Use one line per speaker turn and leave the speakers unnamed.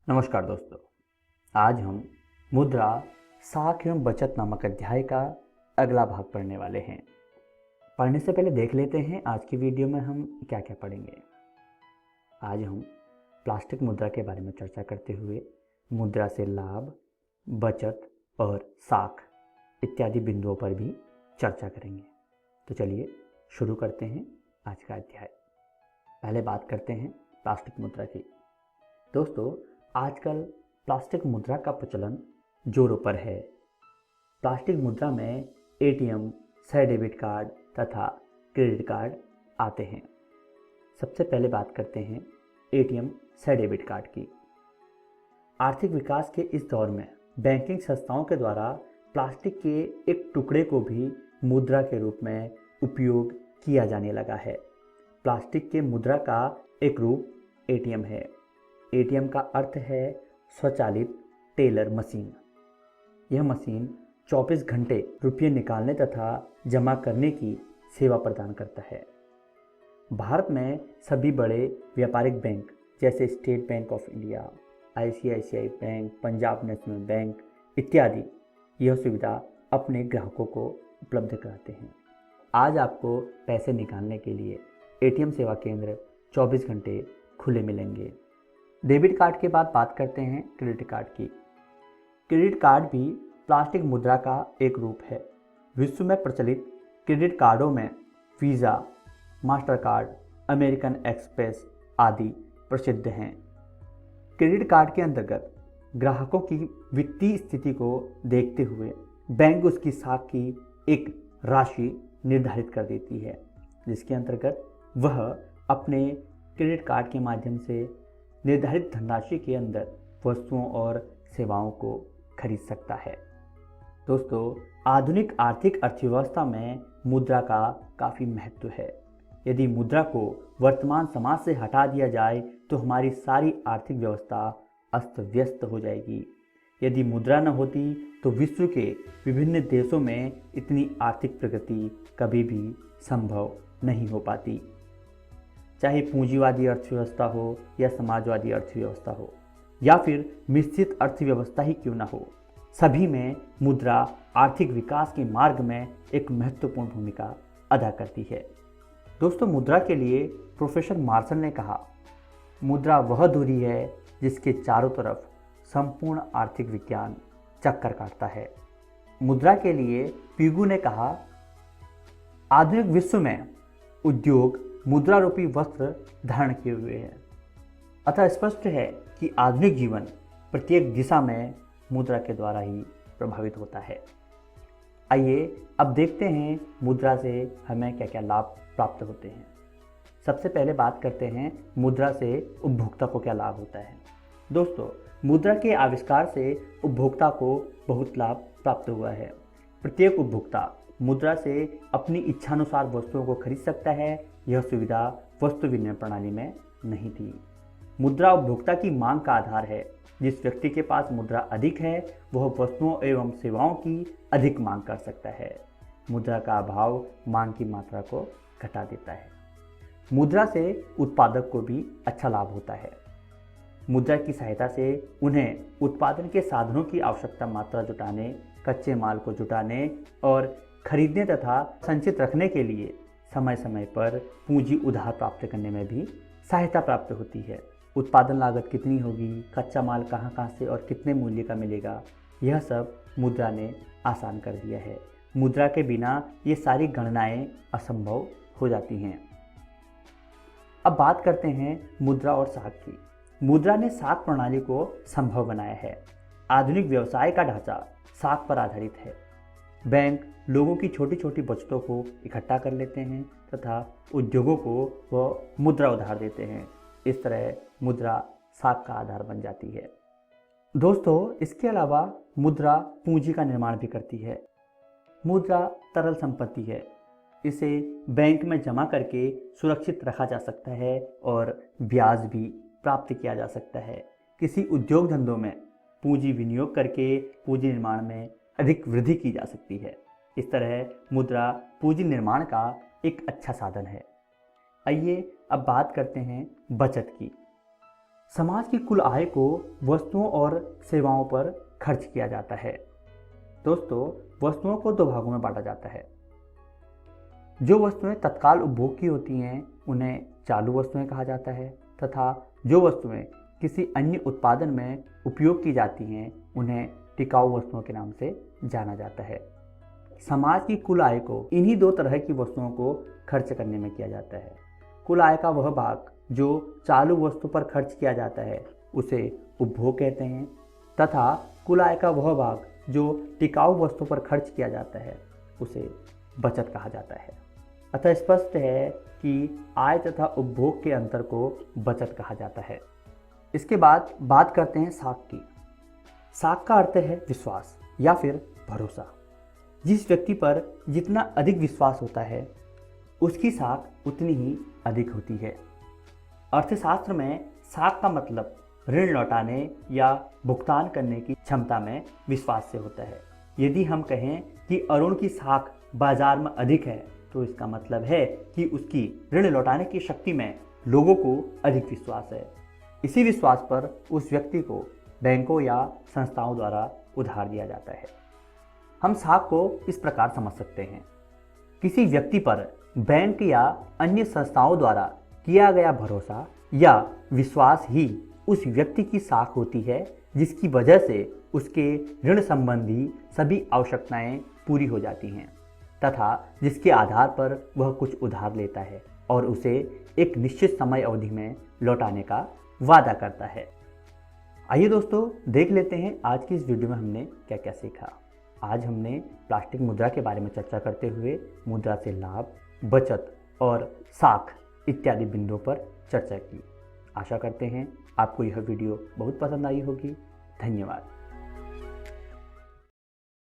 नमस्कार दोस्तों। आज हम मुद्रा, साख एवं बचत नामक अध्याय का अगला भाग पढ़ने वाले हैं। पढ़ने से पहले देख लेते हैं आज की वीडियो में हम क्या क्या पढ़ेंगे। आज हम प्लास्टिक मुद्रा के बारे में चर्चा करते हुए मुद्रा से लाभ, बचत और साख इत्यादि बिंदुओं पर भी चर्चा करेंगे। तो चलिए शुरू करते हैं आज का अध्याय। पहले बात करते हैं प्लास्टिक मुद्रा की। दोस्तों, आजकल प्लास्टिक मुद्रा का प्रचलन जोरों पर है। प्लास्टिक मुद्रा में एटीएम, सह डेबिट कार्ड तथा क्रेडिट कार्ड आते हैं। सबसे पहले बात करते हैं एटीएम सह डेबिट कार्ड की। आर्थिक विकास के इस दौर में बैंकिंग संस्थाओं के द्वारा प्लास्टिक के एक टुकड़े को भी मुद्रा के रूप में उपयोग किया जाने लगा है। प्लास्टिक के मुद्रा का एक रूप एटीएम है। एटीएम का अर्थ है स्वचालित टेलर मशीन। यह मशीन 24 घंटे रुपये निकालने तथा जमा करने की सेवा प्रदान करता है। भारत में सभी बड़े व्यापारिक बैंक जैसे state bank of India, ICICI bank, Punjab national bank इत्यादि यह सुविधा अपने ग्राहकों को उपलब्ध कराते हैं। आज आपको पैसे निकालने के लिए एटीएम सेवा केंद्र 24 घंटे खुले मिलेंगे। डेबिट कार्ड के बाद बात करते हैं क्रेडिट कार्ड की। क्रेडिट कार्ड भी प्लास्टिक मुद्रा का एक रूप है। विश्व में प्रचलित क्रेडिट कार्डों में visa, master card, American express आदि प्रसिद्ध हैं। क्रेडिट कार्ड के अंतर्गत ग्राहकों की वित्तीय स्थिति को देखते हुए बैंक उसकी साख की एक राशि निर्धारित कर देती है, जिसके अंतर्गत वह अपने क्रेडिट कार्ड के माध्यम से निर्धारित धनराशि के अंदर वस्तुओं और सेवाओं को खरीद सकता है। दोस्तों, आधुनिक आर्थिक अर्थव्यवस्था में मुद्रा का काफ़ी महत्व है। यदि मुद्रा को वर्तमान समाज से हटा दिया जाए तो हमारी सारी आर्थिक व्यवस्था अस्त व्यस्त हो जाएगी। यदि मुद्रा न होती तो विश्व के विभिन्न देशों में इतनी आर्थिक प्रगति कभी भी संभव नहीं हो पाती। चाहे पूंजीवादी अर्थव्यवस्था हो या समाजवादी अर्थव्यवस्था हो या फिर मिश्रित अर्थव्यवस्था ही क्यों न हो, सभी में मुद्रा आर्थिक विकास के मार्ग में एक महत्वपूर्ण भूमिका अदा करती है। दोस्तों, मुद्रा के लिए प्रोफेसर मार्शल ने कहा, मुद्रा वह दूरी है जिसके चारों तरफ संपूर्ण आर्थिक विज्ञान चक्कर काटता है। मुद्रा के लिए पिगू ने कहा, आधुनिक विश्व में उद्योग मुद्रा रूपी वस्त्र धारण किए हुए हैं। अतः स्पष्ट है कि आधुनिक जीवन प्रत्येक दिशा में मुद्रा के द्वारा ही प्रभावित होता है। आइए अब देखते हैं मुद्रा से हमें क्या क्या लाभ प्राप्त होते हैं। सबसे पहले बात करते हैं मुद्रा से उपभोक्ता को क्या लाभ होता है। दोस्तों, मुद्रा के आविष्कार से उपभोक्ता को बहुत लाभ प्राप्त हुआ है। प्रत्येक उपभोक्ता मुद्रा से अपनी इच्छानुसार वस्तुओं को खरीद सकता है। यह सुविधा वस्तु विनिमय प्रणाली में नहीं थी। मुद्रा उपभोक्ता की मांग का आधार है। जिस व्यक्ति के पास मुद्रा अधिक है वह वस्तुओं एवं सेवाओं की अधिक मांग कर सकता है। मुद्रा का अभाव मांग की मात्रा को घटा देता है। मुद्रा से उत्पादक को भी अच्छा लाभ होता है। मुद्रा की सहायता से उन्हें उत्पादन के साधनों की आवश्यकता मात्रा जुटाने, कच्चे माल को जुटाने और खरीदने तथा संचित रखने के लिए समय समय पर पूंजी उधार प्राप्त करने में भी सहायता प्राप्त होती है। उत्पादन लागत कितनी होगी, कच्चा माल कहाँ से और कितने मूल्य का मिलेगा, यह सब मुद्रा ने आसान कर दिया है। मुद्रा के बिना ये सारी गणनाएं असंभव हो जाती हैं। अब बात करते हैं मुद्रा और साख की। मुद्रा ने साख प्रणाली को संभव बनाया है। आधुनिक व्यवसाय का ढांचा साख पर आधारित है। बैंक लोगों की छोटी छोटी बचतों को इकट्ठा कर लेते हैं तथा उद्योगों को वह मुद्रा उधार देते हैं। इस तरह मुद्रा साख का आधार बन जाती है। दोस्तों, इसके अलावा मुद्रा पूंजी का निर्माण भी करती है। मुद्रा तरल संपत्ति है। इसे बैंक में जमा करके सुरक्षित रखा जा सकता है और ब्याज भी प्राप्त किया जा सकता है। किसी उद्योग धंधों में पूंजी विनियोग करके पूंजी निर्माण में अधिक वृद्धि की जा सकती है। इस तरह मुद्रा पूंजी निर्माण का एक अच्छा साधन है। आइए अब बात करते हैं बचत की। समाज की कुल आय को वस्तुओं और सेवाओं पर खर्च किया जाता है। दोस्तों, वस्तुओं को दो भागों में बांटा जाता है। जो वस्तुएं तत्काल उपभोग की होती हैं उन्हें चालू वस्तुएं कहा जाता है, तथा जो वस्तुएं किसी अन्य उत्पादन में उपयोग की जाती हैं उन्हें टिकाऊ वस्तुओं के नाम से जाना जाता है। समाज की कुल आय को इन्हीं दो तरह की वस्तुओं को खर्च करने में किया जाता है। कुल आय का वह भाग जो चालू वस्तु पर खर्च किया जाता है उसे उपभोग कहते हैं, तथा कुल आय का वह भाग जो टिकाऊ वस्तु पर खर्च किया जाता है उसे बचत कहा जाता है। अतः स्पष्ट है कि आय तथा उपभोग के अंतर को बचत कहा जाता है। इसके बाद बात करते हैं साख की। साख का अर्थ है विश्वास या फिर भरोसा। जिस व्यक्ति पर जितना अधिक विश्वास होता है उसकी साख उतनी ही अधिक होती है। अर्थशास्त्र में साख का मतलब ऋण लौटाने या भुगतान करने की क्षमता में विश्वास से होता है। यदि हम कहें कि अरुण की साख बाजार में अधिक है तो इसका मतलब है कि उसकी ऋण लौटाने की शक्ति में लोगों को अधिक विश्वास है। इसी विश्वास पर उस व्यक्ति को बैंकों या संस्थाओं द्वारा उधार दिया जाता है। हम साख को इस प्रकार समझ सकते हैं। किसी व्यक्ति पर बैंक या अन्य संस्थाओं द्वारा किया गया भरोसा या विश्वास ही उस व्यक्ति की साख होती है, जिसकी वजह से उसके ऋण संबंधी सभी आवश्यकताएं पूरी हो जाती हैं तथा जिसके आधार पर वह कुछ उधार लेता है और उसे एक निश्चित समय अवधि में लौटाने का वादा करता है। आइए दोस्तों, देख लेते हैं आज की इस वीडियो में हमने क्या क्या सीखा। आज हमने प्लास्टिक मुद्रा के बारे में चर्चा करते हुए मुद्रा से लाभ, बचत और साख इत्यादि बिंदुओं पर चर्चा की। आशा करते हैं आपको यह वीडियो बहुत पसंद आई होगी। धन्यवाद।